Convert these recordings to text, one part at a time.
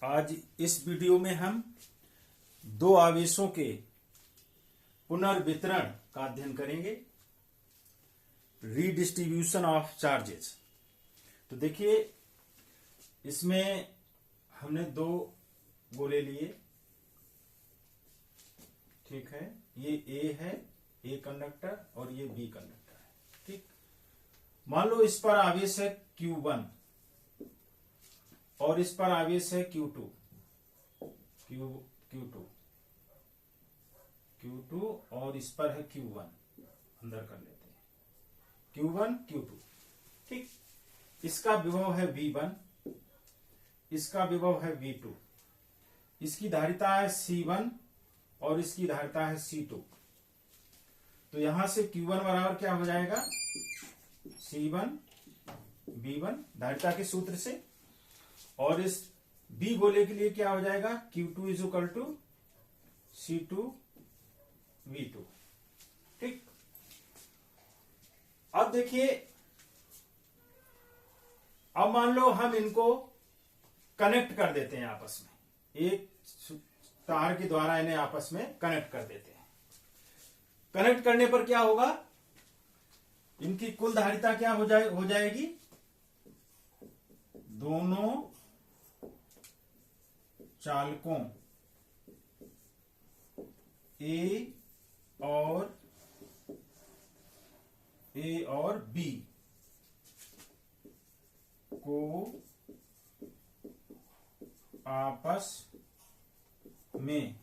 आज इस वीडियो में हम दो आवेशों के पुनर्वितरण का अध्ययन करेंगे। Redistribution of charges. तो देखिए, इसमें हमने दो गोले लिए, ठीक है। ये ए है, ए कंडक्टर, और ये बी कंडक्टर है, ठीक। मान लो इस पर आवेश है Q1 और इस पर आवेश है Q2 और इस पर है Q1। अंदर कर लेते हैं Q1 Q2, ठीक। इसका विभव है V1, इसका विभव है V2, इसकी धारिता है C1 और इसकी धारिता है C2। तो यहां से Q1 बराबर क्या हो जाएगा, C1 V1 धारिता के सूत्र से, और इस बी गोले के लिए क्या हो जाएगा, Q2 is equal to C2 V2, ठीक। अब देखिए, अब मान लो हम इनको कनेक्ट कर देते हैं आपस में, एक तार के द्वारा इन्हें आपस में कनेक्ट कर देते हैं। कनेक्ट करने पर क्या होगा, इनकी कुल धारिता क्या हो जाएगी, दोनों चालकों ए और बी को आपस में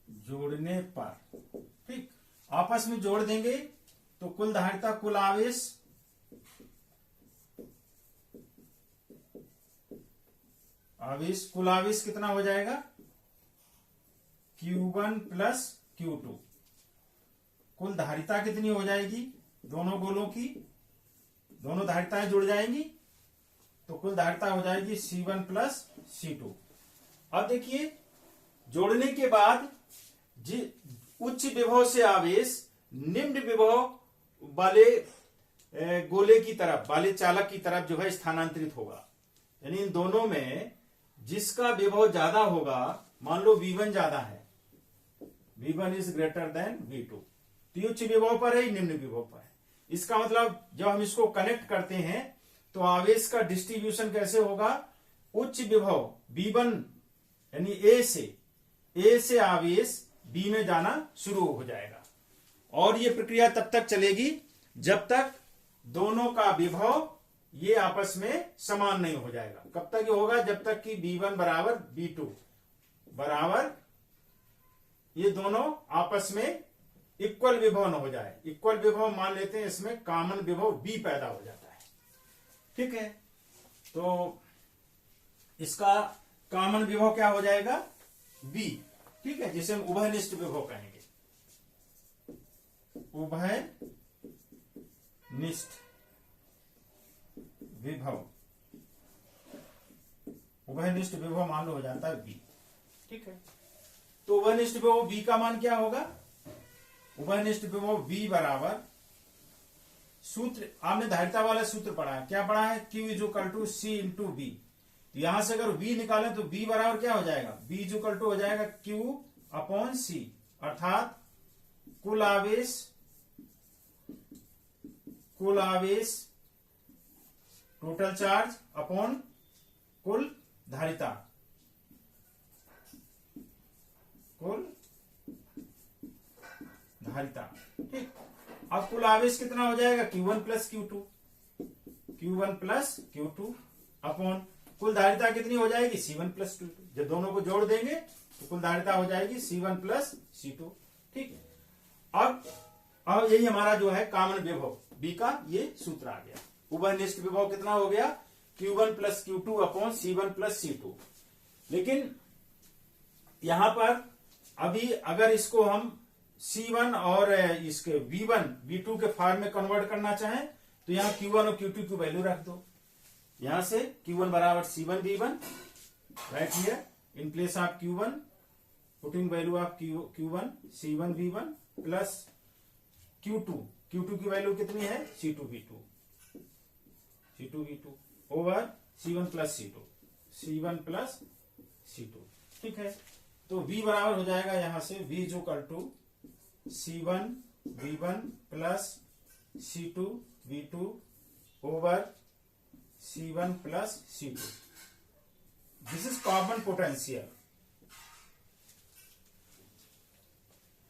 जोड़ने पर, ठीक, आपस में जोड़ देंगे तो कुल धारिता, कुल आवेश कुल आवेश कितना हो जाएगा, Q1 प्लस Q2। कुल धारिता कितनी हो जाएगी, दोनों गोलों की दोनों धारिताएं जुड़ जाएंगी तो कुल धारिता हो जाएगी C1 प्लस C2। अब देखिए, जोड़ने के बाद उच्च विभव से आवेश निम्न विभव वाले गोले की तरफ, वाले चालक की तरफ जो है स्थानांतरित होगा। यानी इन दोनों में जिसका विभव ज्यादा होगा, मान लो V1 ज्यादा है, V1 is greater than V2, तो उच्च विभव पर है, निम्न विभव पर है। इसका मतलब जब हम इसको कनेक्ट करते हैं तो आवेश का डिस्ट्रीब्यूशन कैसे होगा, उच्च विभव V1 यानी ए से आवेश बी में जाना शुरू हो जाएगा, और ये प्रक्रिया तब तक चलेगी जब तक दोनों का विभव ये आपस में समान नहीं हो जाएगा। कब तक ये होगा, जब तक कि V1 बराबर V2 बराबर ये दोनों आपस में इक्वल विभव न हो जाए। इक्वल विभव मान लेते हैं, इसमें कॉमन विभव B पैदा हो जाता है, ठीक है। तो इसका कॉमन विभव क्या हो जाएगा, B, ठीक है, जिसे हम उभयनिष्ठ विभव कहेंगे। उभयनिष्ठ विभव मान लो हो जाता है B, ठीक है। तो उभयनिष्ठ विभव B का मान क्या होगा, उभयनिष्ठ विभव B बराबर, सूत्र आपने धारिता वाला सूत्र पढ़ा है, क्या पढ़ा है, Q is equal to C into B। तो यहां से अगर V निकालें तो B बराबर क्या हो जाएगा, B इज इक्वल टू हो जाएगा Q अपॉन C, अर्थात कुल आवेश टोटल चार्ज अपॉन कुल धारिता, ठीक। अब कुल आवेश कितना हो जाएगा, Q1 प्लस Q2 अपॉन कुल धारिता कितनी हो जाएगी, C1 प्लस Q2। जब दोनों को जोड़ देंगे तो कुल धारिता हो जाएगी C1 प्लस C2, ठीक है। अब यही हमारा जो है कॉमन विभव B का ये सूत्र आ गया। उभयनिष्ठ विभव कितना हो गया, Q1 plus Q2 upon C1 plus C2। लेकिन यहां पर अभी अगर इसको हम C1 और इसके V1 V2 के फॉर्म में कन्वर्ट करना चाहें तो यहां Q1 और Q2 की वैल्यू रख दो। यहां से Q1 बराबर C1 V1, right here in place of Q1 putting value of Q1 C1 V1 plus Q2 की वैल्यू कितनी है, C2 V2 over C1 plus C2, C1 plus C2, ठीक है। तो V बराबर हो जाएगा यहां से V is equal to C1 V1 plus C2 V2 over C1 plus C2। This is common potential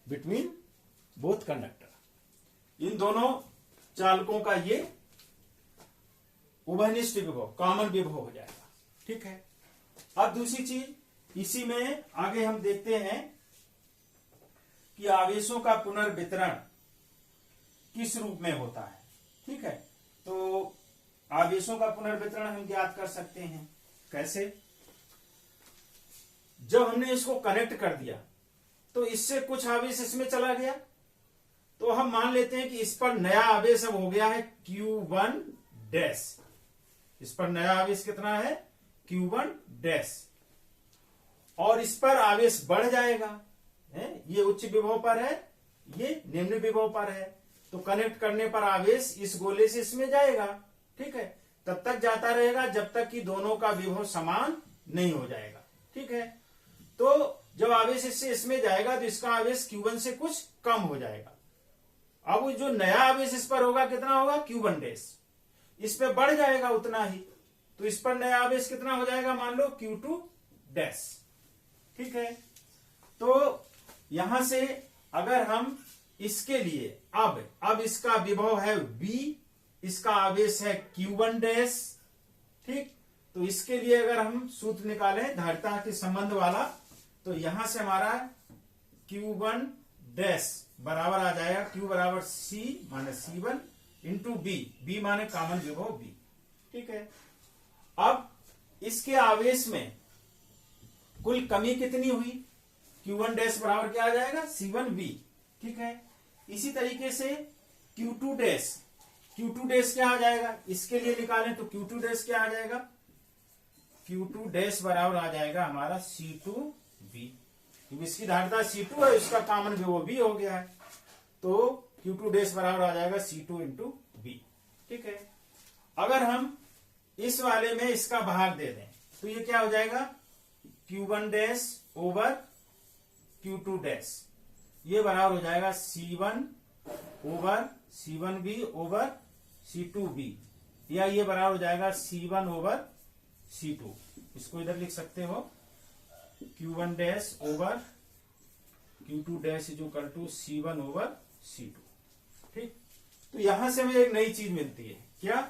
between both conductor. इन दोनों चालकों का ये उभयनिष्ठ विभव, कॉमन विभव हो जाएगा, ठीक है। अब दूसरी चीज, इसी में आगे हम देखते हैं कि आवेशों का पुनर्वितरण किस रूप में होता है, ठीक है। तो आवेशों का पुनर्वितरण हम ज्ञात कर सकते हैं कैसे? जब हमने इसको कनेक्ट कर दिया तो इससे कुछ आवेश इसमें चला गया, तो हम मान लेते हैं कि इस पर नया आवेश अब हो गया है Q1 डैश। इस पर नया आवेश कितना है? Q1 dash. और इस पर आवेश बढ़ जाएगा, है? ये उच्च विभव पर है, ये निम्न विभव पर है। तो कनेक्ट करने पर आवेश इस गोले से इसमें जाएगा, ठीक है। तब तक जाता रहेगा जब तक कि दोनों का विभव समान नहीं हो जाएगा, ठीक है। तो जब आवेश इससे इसमें जाएगा तो इसका आवेश Q1 से कुछ कम हो जाएगा। अब जो नया आवेश इस पर होगा कितना होगा? Q1 dash. इस पे बढ़ जाएगा उतना ही, तो इस पर नया आवेश कितना हो जाएगा? मान लो Q2 डैश, ठीक है। तो यहां से अगर हम इसके लिए अब इसका विभव है V, इसका आवेश है Q1 डैश, ठीक। तो इसके लिए अगर हम सूत्र निकालें धारिता के संबंध वाला, तो यहां से हमारा Q1 डैश बराबर आ जाएगा Q बराबर C माने C1 इंटू B माने कॉमन विभव B, ठीक है। अब इसके आवेश में कुल कमी कितनी हुई? Q1 डैश बराबर क्या आ जाएगा? C1V, ठीक है। इसी तरीके से Q2 डैश क्या आ जाएगा? इसके लिए निकालें तो Q2 डैश क्या आ जाएगा? Q2 डैश बराबर आ जाएगा हमारा C2V, क्योंकि इसकी धारिता C2 है, इसका कॉमन विभव V हो गया है। तो Q2 डैश बराबर आ जाएगा C2 इंटू V, ठीक है। अगर हम इस वाले में इसका भाग दे दें तो ये क्या हो जाएगा? Q1 dash over Q2 dash, ये बराबर हो जाएगा C1 over C1V over C2V, या ये बराबर हो जाएगा C1 ओवर C2। इसको इधर लिख सकते हो Q1 dash over Q2 dash is equal to C1 over C2, ठीक। तो यहां से हमें एक नई चीज मिलती है, क्या?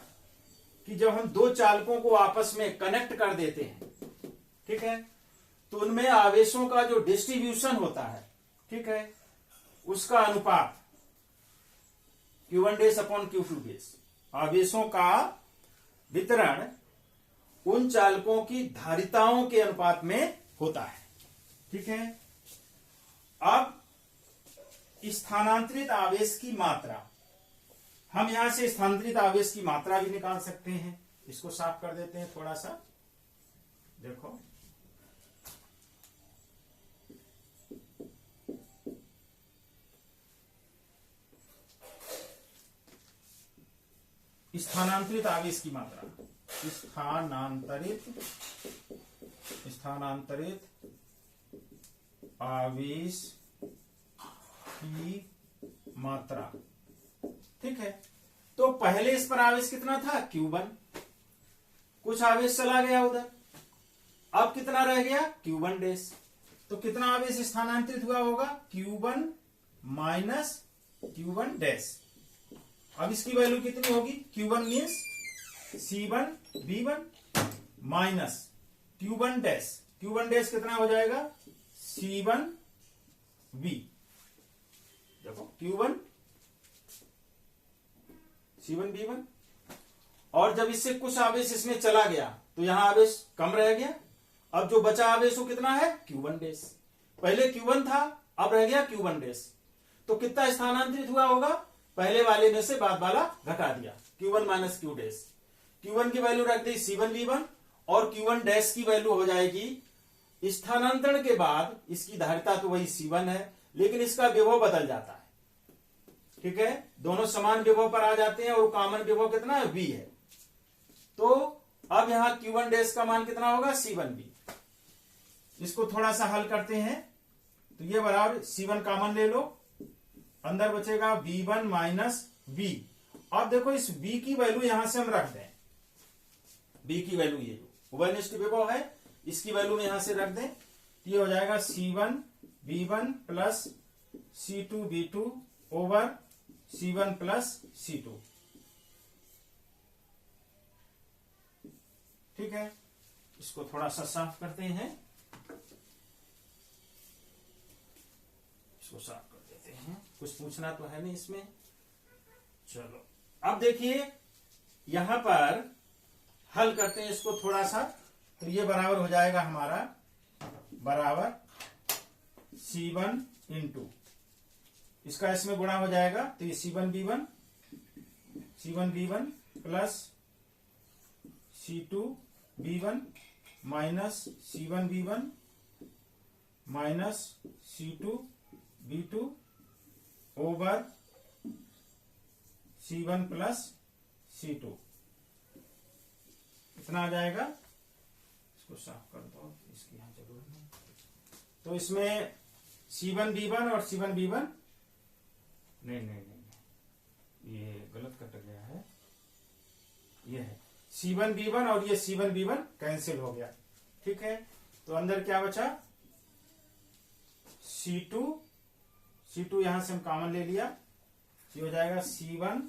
कि जब हम दो चालकों को आपस में कनेक्ट कर देते हैं, ठीक है, तो उनमें आवेशों का जो डिस्ट्रीब्यूशन होता है, ठीक है, उसका अनुपात Q1 dash upon Q2 dash, आवेशों का वितरण उन चालकों की धारिताओं के अनुपात में होता है, ठीक है। अब स्थानांतरित आवेश की मात्रा, हम यहां से स्थानांतरित आवेश की मात्रा भी निकाल सकते हैं। इसको साफ कर देते हैं थोड़ा सा, देखो स्थानांतरित आवेश की मात्रा, स्थानांतरित आवेश की मात्रा, ठीक है। तो पहले इस पर आवेश कितना था? Q1, कुछ आवेश चला गया उधर, अब कितना रह गया? Q1 dash. तो कितना आवेश स्थानांतरित हुआ होगा? Q1 minus Q1 dash. अब इसकी वैल्यू कितनी होगी? Q1 means C1 V1 minus Q1 dash, Q1 dash कितना हो जाएगा? C1 V। देखो Q1 C1 V1, और जब इससे कुछ आवेश इसमें चला गया तो यहां आवेश कम रह गया। अब जो बचा आवेश वो कितना है? Q1 dash. पहले Q1 था, अब रह गया Q1 डैश। तो कितना स्थानांतरित हुआ होगा? पहले वाले में से बाद वाला घटा दिया, Q1 minus Q dash. Q1 की वैल्यू रख दी C1 V1, और Q1 डैश की वैल्यू हो जाएगी, स्थानांतरण के बाद इसकी धारिता तो वही C1 है, लेकिन इसका विभव बदल जाता है, ठीक है। दोनों समान विभव पर आ जाते हैं और कॉमन विभव कितना है? V है। तो अब यहां Q1 डैश का मान कितना होगा, C1B। इसको थोड़ा सा हल करते हैं तो ये बराबर C1 कॉमन ले लो, अंदर बचेगा B1 माइनस B। अब देखो इस B की वैल्यू यहां से हम रख दें, B की वैल्यू ये जो उभयनिष्ठ विभव है इसकी वैल्यू में यहां से रख दें, ये हो जाएगा C1 B1 plus C2 B2 over C1 plus C2। ठीक है, इसको थोड़ा सा साफ करते हैं, इसको साफ कर देते हैं, कुछ पूछना तो है नहीं इसमें। चलो अब देखिए यहां पर हल करते हैं इसको थोड़ा सा, तो ये बराबर हो जाएगा हमारा बराबर C1 इंटू इसका इसमें गुणा हो जाएगा, तो ये C1 B1 plus C2 B1 minus C1 B1 minus C2 B2 over C1 plus C2, इतना आ जाएगा। इसको साफ कर दो, इसकी यहां जरूरत नहीं। तो इसमें C1 B1 और C1 B1 नहीं, ये गलत कट गया है, ये है C1 B1 और ये C1 B1 कैंसिल हो गया। ठीक है, तो अंदर क्या बचा, C2 यहां से हम कॉमन ले लिया, ये हो जाएगा C1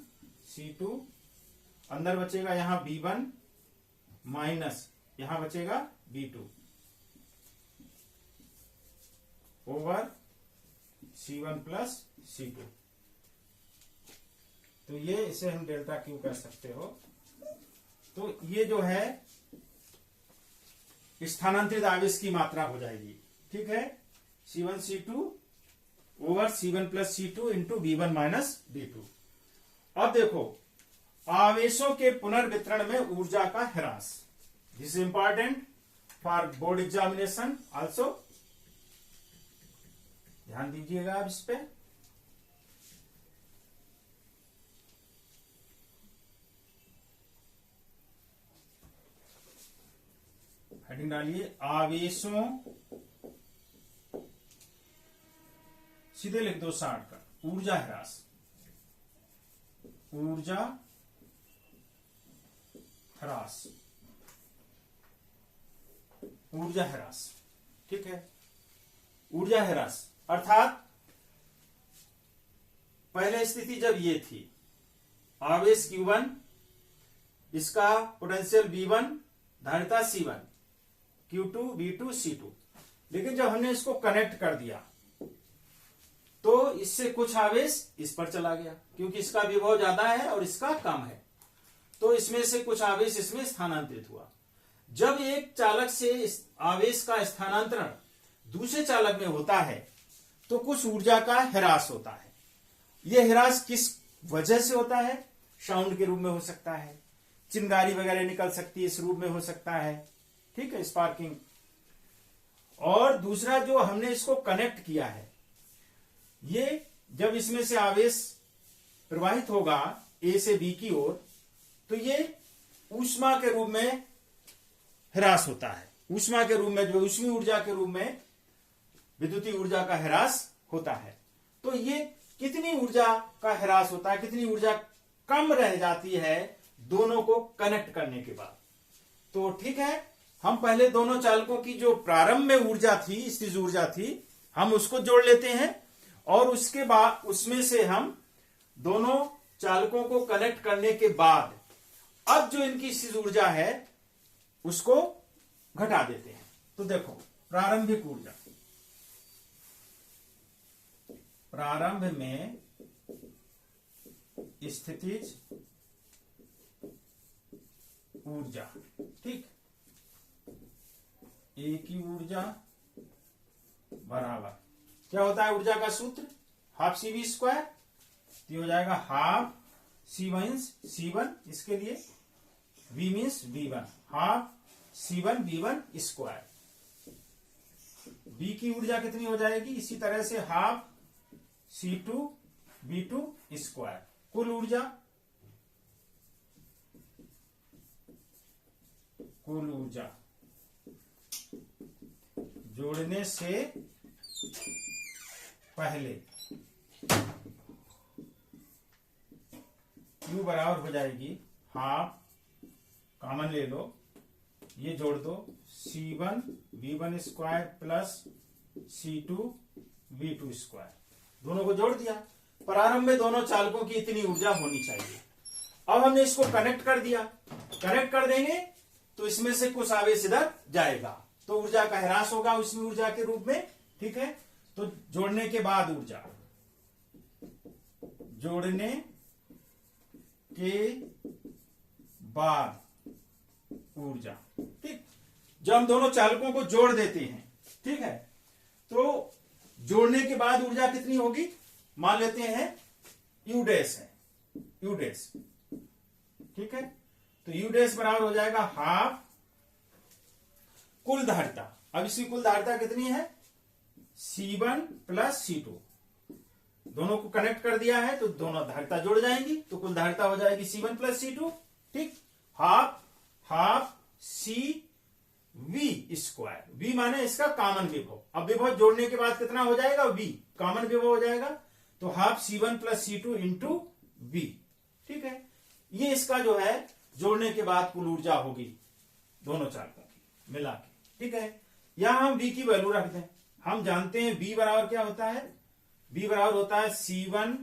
C2, अंदर बचेगा यहां B1 माइनस यहां बचेगा B2 over C1 plus C2। तो ये इसे हम डेल्टा क्यू कह सकते हो। तो ये जो है स्थानांतरित आवेश की मात्रा हो जाएगी। ठीक है, C1 C2 over C1 plus C2 into B1 minus B2। अब देखो आवेशों के पुनर्वितरण में ऊर्जा का ह्रास, this is important for board examination also, ध्यान दीजिएगा आप इस पे। हेडिंग डालिए आवेशों, सीधे लिख दो 60 का, ऊर्जा ह्रास, ऊर्जा ह्रास, ऊर्जा ह्रास। ठीक है, ऊर्जा ह्रास अर्थात पहले स्थिति जब ये थी आवेश Q1, इसका पोटेंशियल V1, धारिता C1, Q2 B2 C2, लेकिन जब हमने इसको कनेक्ट कर दिया तो इससे कुछ आवेश इस पर चला गया, क्योंकि इसका विभव ज्यादा है और इसका कम है, तो इसमें से कुछ आवेश इसमें स्थानांतरित हुआ। जब एक चालक से इस आवेश का स्थानांतरण दूसरे चालक में होता है तो कुछ ऊर्जा का ह्रास होता है। यह ह्रास किस वजह से होता है, साउंड के रूप में हो सकता है, चिंगारी वगैरह निकल सकती है, इस रूप में हो सकता है। ठीक है, स्पार्किंग। और दूसरा जो हमने इसको कनेक्ट किया है, ये जब इसमें से आवेश प्रवाहित होगा ए से बी की ओर, तो ये ऊष्मा के रूप में ह्रास होता है, ऊष्मा के रूप में, जो ऊष्मीय ऊर्जा के रूप में विद्युतीय ऊर्जा का ह्रास होता है। तो ये कितनी ऊर्जा का ह्रास होता है, कितनी ऊर्जा कम रह जाती है दोनों को कनेक्ट करने के बाद। तो ठीक है, हम पहले दोनों चालकों की जो प्रारंभ में ऊर्जा थी, स्थितिज ऊर्जा थी, हम उसको जोड़ लेते हैं और उसके बाद उसमें से हम दोनों चालकों को कनेक्ट करने के बाद अब जो इनकी स्थितिज ऊर्जा है उसको घटा देते हैं। तो देखो प्रारंभिक ऊर्जा, प्रारंभ में स्थितिज ऊर्जा, ठीक, ए की ऊर्जा बराबर क्या होता है, ऊर्जा का सूत्र हाफ CV स्क्वायर, तो हो जाएगा हाफ C1, इसके लिए V means V1, half C1 V1 square. B की ऊर्जा कितनी हो जाएगी, इसी तरह से हाफ C2 B2 स्क्वायर। कुल ऊर्जा कुल ऊर्जा जोड़ने से पहले Q बराबर हो जाएगी हाफ, कॉमन ले लो, ये जोड़ दो, C1 V1 square plus C2 V2 square, दोनों को जोड़ दिया। प्रारंभ में दोनों चालकों की इतनी ऊर्जा होनी चाहिए। अब हमने इसको कनेक्ट कर दिया, कनेक्ट कर देंगे तो इसमें से कुछ आवेश इधर जाएगा तो ऊर्जा का ह्रास होगा उसमें ऊर्जा के रूप में। ठीक है, तो जोड़ने के बाद ऊर्जा, जोड़ने के बाद ऊर्जा, ठीक, जब हम दोनों चालकों को जोड़ देते हैं, ठीक है, तो जोड़ने के बाद ऊर्जा कितनी होगी, मान लेते हैं यू डैश है, यू डैश, ठीक है, तो यू डैश बराबर हो जाएगा हाफ कुल धारिता। अब इसकी कुल धारिता कितनी है, C1 प्लस C2, दोनों को कनेक्ट कर दिया है तो दोनों धारिता जुड़ जाएंगी तो कुल धारिता हो जाएगी C1 प्लस C2, ठीक, half half C V square, V माने इसका कॉमन विभव। अब विभव जोड़ने के बाद कितना हो जाएगा, वी, कॉमन विभव हो जाएगा तो half C1 plus C2 into we, ठीक है, ये इसका जो है जोड़ने के बाद कुल ऊर्जा होगी दोनों चालकों की मिला के। ठीक है, यहां हम V की वैल्यू रख दें। हम जानते हैं V बराबर क्या होता है, V बराबर होता है C1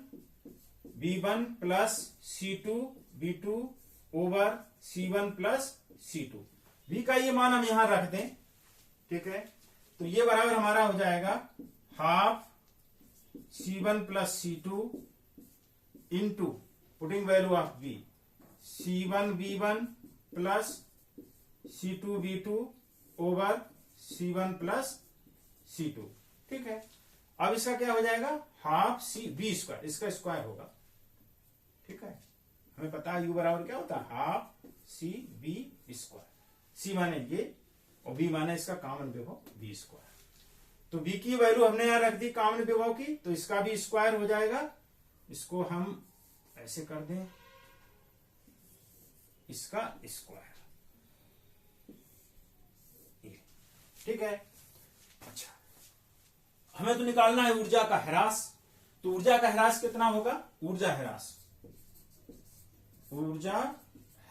V1 plus C2 V2 over C1 plus C2। V का ये मान हम यहां रख दें, ठीक है, तो ये बराबर हमारा हो जाएगा half C1 plus C2 into putting value of V C1 V1 plus C2 V2 over C1 plus C2। ठीक है, अब इसका क्या हो जाएगा, हाफ सी वी स्क्वायर, इसका स्क्वायर होगा। ठीक है, हमें पता है यू बराबर क्या होता है, हाफ सी वी स्क्वायर, सी माने ये और वी माने इसका कॉमन विभव वी स्क्वायर। तो वी की वैल्यू हमने यहां रख दी कॉमन विभव की, तो इसका भी स्क्वायर हो जाएगा। इसको हम ऐसे कर दें, इसका स्क्वायर, ठीक है। अच्छा, हमें तो निकालना है ऊर्जा का ह्रास, तो ऊर्जा का ह्रास कितना होगा, ऊर्जा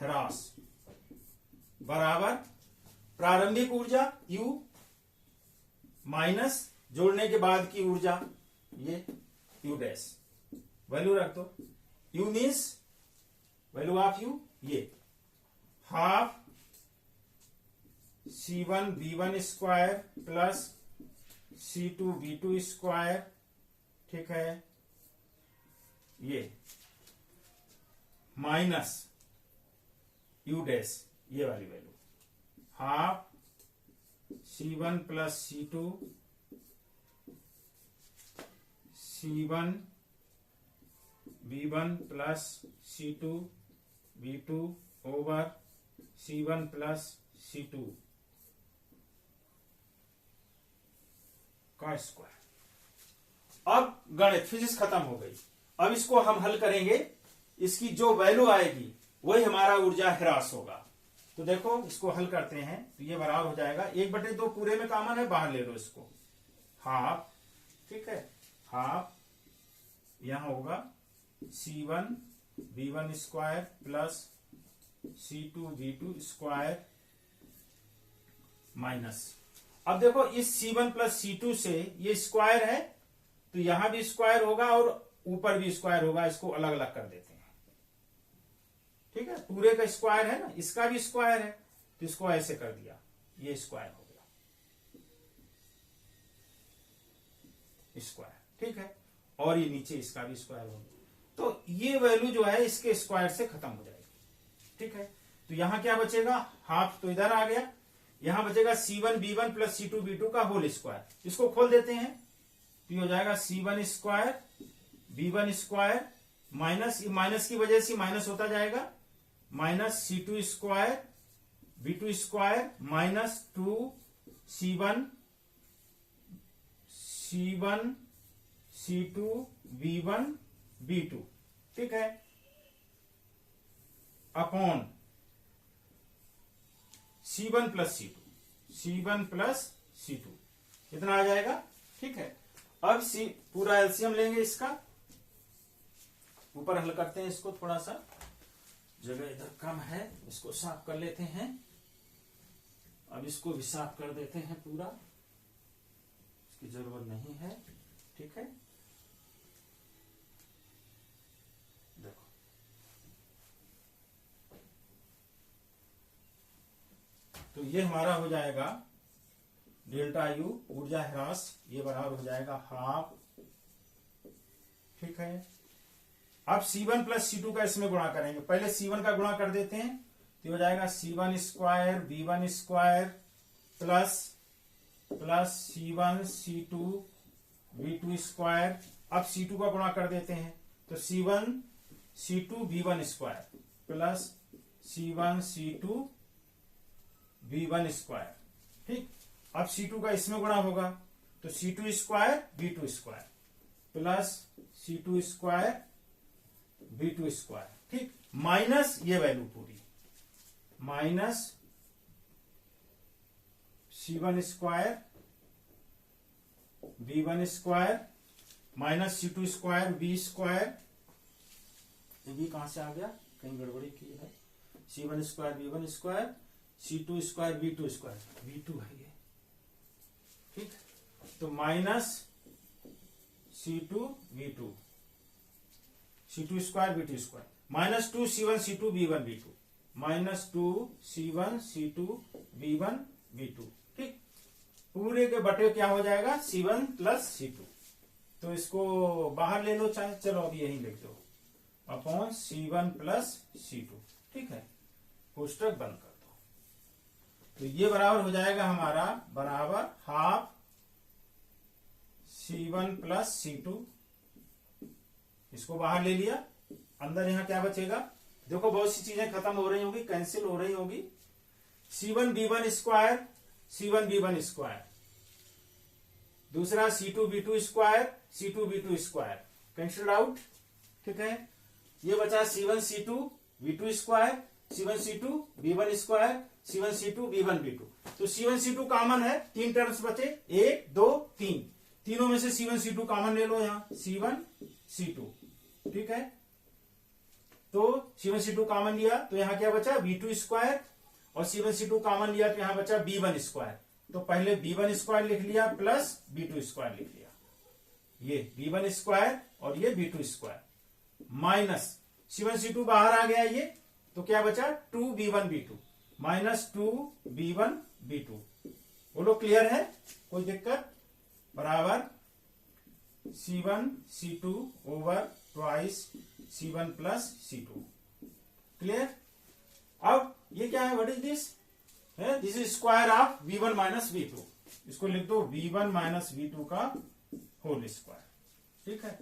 ह्रास बराबर प्रारंभिक ऊर्जा U माइनस जोड़ने के बाद की ऊर्जा, ये U डैश, वैल्यू रख दो, U means value of U, ये half C1 V1 square plus C2 V2 square, ठीक है, ये माइनस U डैश, ये वाली value half C1 plus C2 C1 V1 plus C2 V2 over C1 plus C2 का square. अब गणित physics खत्म हो गई, अब इसको हम हल करेंगे, इसकी जो वैल्यू आएगी वही हमारा ऊर्जा ह्रास होगा। तो देखो इसको हल करते हैं, तो ये बराबर हो जाएगा 1/2 पूरे में कॉमन है, बाहर ले लो इसको, हाफ, ठीक है, हाफ यहां होगा C1 V1 square plus C2 V2 square minus, अब देखो इस C1 प्लस C2 से ये स्क्वायर है तो यहां भी स्क्वायर होगा और ऊपर भी स्क्वायर होगा, इसको अलग अलग कर देते हैं। ठीक है, पूरे का स्क्वायर है ना, इसका भी स्क्वायर है तो इसको ऐसे कर दिया, ये स्क्वायर हो गया, स्क्वायर, ठीक है, और ये नीचे इसका भी स्क्वायर हो गया, तो ये वैल्यू जो है इसके स्क्वायर से खत्म हो जाएगी। ठीक है, तो यहां क्या बचेगा, हाफ तो इधर आ गया, यहां बचेगा C1 V1 plus C2 V2 का होल स्क्वायर, इसको खोल देते हैं तो ये हो जाएगा C1 square V1 square minus, minus की वजह से माइनस होता जाएगा, minus C2 square V2 square minus 2 C1 C2 V1 V2, ठीक है, अपॉन C1 प्लस C2 इतना आ जाएगा। ठीक है, अब पूरा एलसीएम लेंगे इसका, ऊपर हल करते हैं इसको, थोड़ा सा जगह इधर कम है, इसको साफ कर लेते हैं। अब इसको भी साफ कर देते हैं पूरा, इसकी जरूरत नहीं है। ठीक है, देखो तो ये हमारा हो जाएगा डेल्टा यू ऊर्जा ह्रास, ये बराबर हो जाएगा हाफ। ठीक है, अब C1 प्लस C2 का इसमें गुणा करेंगे। पहले C1 का गुणा कर देते हैं, तो हो जाएगा C1 square V1 square plus C1 C2 V2 square. अब C2 का गुणा कर देते हैं, तो C1 C2 V1 square plus C1 C2 V1 square. ठीक, अब C2 का इसमें गुणा होगा, तो C2 square V2 square plus C2 square V2 square. ठीक, माइनस ये वैल्यू पूरी, minus C1 square V1 square minus C2 square V square. ये भी कहां से आ गया, कहीं गड़बड़ी की है। C1 square V1 square, C2 square V2 square, V2 है ये। ठीक, तो minus C2 V2, C2 square V2 square minus 2 C1 C2 V1 V2 minus 2 C1 C2 V1 V2। ठीक, पूरे के बटे क्या हो जाएगा C1 प्लस C2। तो इसको बाहर ले लो चाहे, चलो अभी यही लिख दो, अपॉन C1 प्लस C2। ठीक है, कोष्टक बंद कर दो। तो ये बराबर हो जाएगा हमारा बराबर हाफ C1 प्लस C2। इसको बाहर ले लिया, अंदर यहां क्या बचेगा, देखो बहुत सी चीजें खत्म हो रही होगी, कैंसिल हो रही होगी। C1 B1 square C1 B1 square, दूसरा C2 B2 square C2 B2 square cancel out. ठीक है, ये बचा C1 C2 V2 square C1 C2 B1 square C1 C2 B1 B2। तो C1 C2 कॉमन है, 3 टर्म्स बचे, 1 2 3, तीनों में से C1 C2 कॉमन ले लो, यहां C1 C2। ठीक है, तो C1 C2 कॉमन लिया तो यहां क्या बचा V2 स्क्वायर, और C1 C2 कॉमन लिया तो यहां बचा B1 स्क्वायर। तो पहले B1 स्क्वायर लिख लिया प्लस B2 स्क्वायर लिख लिया, ये B1 स्क्वायर और ये B2 square minus C1 C2 बाहर आ गया ये, तो क्या बचा 2B1 B2 minus 2B1 B2। बोलो क्लियर है, कोई दिक्कत, बराबर C1 C2 over twice C1 plus C2। Clear. अब ये क्या है, what is this, this is square of V1 minus V2। इसको लिख दो V1 माइनस V2 का होल स्क्वायर। ठीक है,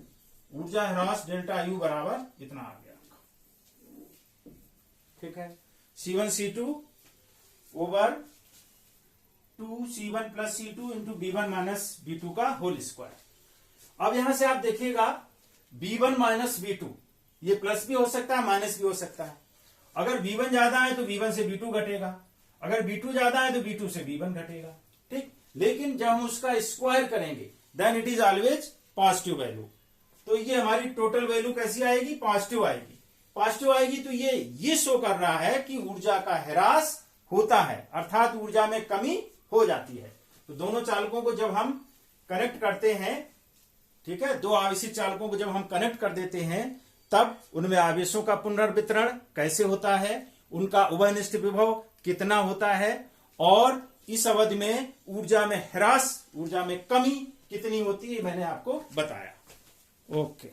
ऊर्जा ह्रास डेल्टा यू बराबर इतना आ गया। ठीक है, C1 C2 over 2C1 plus C2 into B1 minus B2 का होल स्क्वायर। अब यहां से आप देखिएगा B1 माइनस B2, ये प्लस भी हो सकता है माइनस भी हो सकता है। अगर B1 ज्यादा है तो B1 से B2 घटेगा, अगर B2 ज्यादा है तो B2 से B1 घटेगा। ठीक, लेकिन जब हम उसका स्क्वायर करेंगे then it is always positive value. तो ये हमारी टोटल वैल्यू कैसी आएगी, पॉजिटिव आएगी। पॉजिटिव आएगी तो ये शो कर रहा है कि ऊर्जा का ह्रास होता है, अर्थात ऊर्जा में कमी हो जाती है। तो दोनों चालकों को जब हम कनेक्ट करते हैं, ठीक है, दो आवेशित चालकों को जब हम कनेक्ट कर देते हैं, तब उनमें आवेशों का पुनर्वितरण कैसे होता है, उनका उभयनिष्ठ विभव कितना होता है, और इस अवधि में ऊर्जा में ह्रास, ऊर्जा में कमी कितनी होती है, मैंने आपको बताया। ओके।